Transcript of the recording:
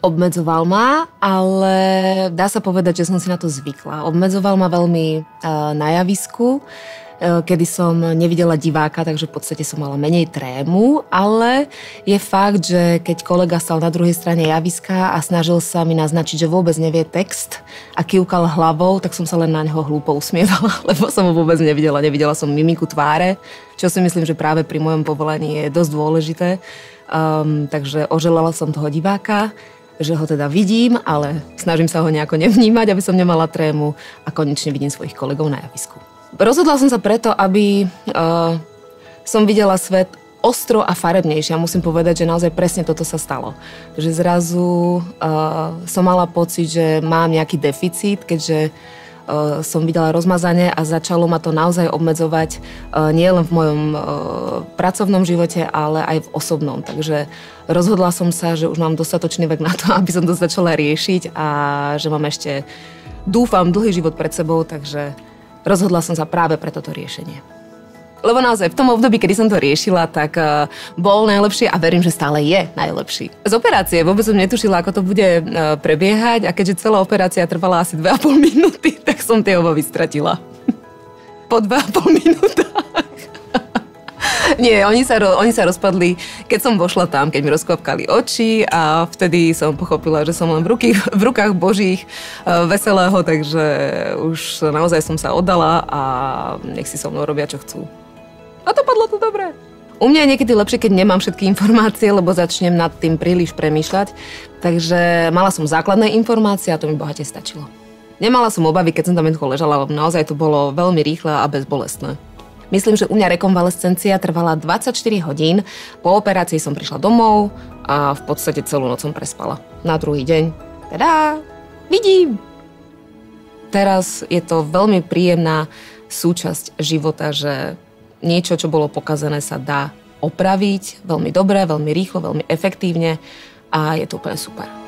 Obmedzoval ma, ale dá sa povedať, že som si na to zvykla. Obmedzoval ma veľmi na javisku, kedy som nevidela diváka, takže v podstate som mala menej trému, ale je fakt, že keď kolega stal na druhej strane javiska a snažil sa mi naznačiť, že vôbec nevie text a kývkal hlavou, tak som sa len na neho hlúpo usmievala, lebo som ho vôbec nevidela. Nevidela som mimiku tváre, čo si myslím, že práve pri mojom povolaní je dosť dôležité. Takže oželala som toho diváka, že ho teda vidím, ale snažím sa ho nejako nevnímať, aby som nemala trému a konečne vidím svojich kolegov na javisku. Rozhodla som sa preto, aby som videla svet ostro a farebnejšie. A musím povedať, že naozaj presne toto sa stalo. Že zrazu som mala pocit, že mám nejaký deficit, keďže som videla rozmazanie a začalo ma to naozaj obmedzovať nielen v mojom pracovnom živote, ale aj v osobnom. Takže rozhodla som sa, že už mám dostatočný vek na to, aby som to začala riešiť a že mám ešte, dúfam, dlhý život pred sebou, takže rozhodla som sa práve pre toto riešenie. Lebo naozaj v tom období, kedy som to riešila, tak bol najlepší a verím, že stále je najlepší. Z operácie vôbec som netušila, ako to bude prebiehať a keďže celá operácia trvala asi 2,5 minúty, tak som tie obavy stratila. Po 2,5 minútach. Nie, oni sa rozpadli, keď som vošla tam, keď mi rozklapkali oči a vtedy som pochopila, že som len v rukách Božích veselého, takže už naozaj som sa oddala a nech si so mnou robia, čo chcú. A dopadlo to dobre. U mňa je niekedy lepšie, keď nemám všetky informácie, lebo začnem nad tým príliš premýšľať. Takže mala som základné informácie a to mi bohate stačilo. Nemala som obavy, keď som tam ležala, lebo naozaj to bolo veľmi rýchle a bezbolestné. Myslím, že u mňa rekonvalescencia trvala 24 hodín. Po operácii som prišla domov a v podstate celú noc som prespala. Na druhý deň, teda, vidím. Teraz je to veľmi príjemná súčasť života, že niečo, čo bolo pokazané, sa dá opraviť veľmi dobre, veľmi rýchlo, veľmi efektívne a je to úplne super.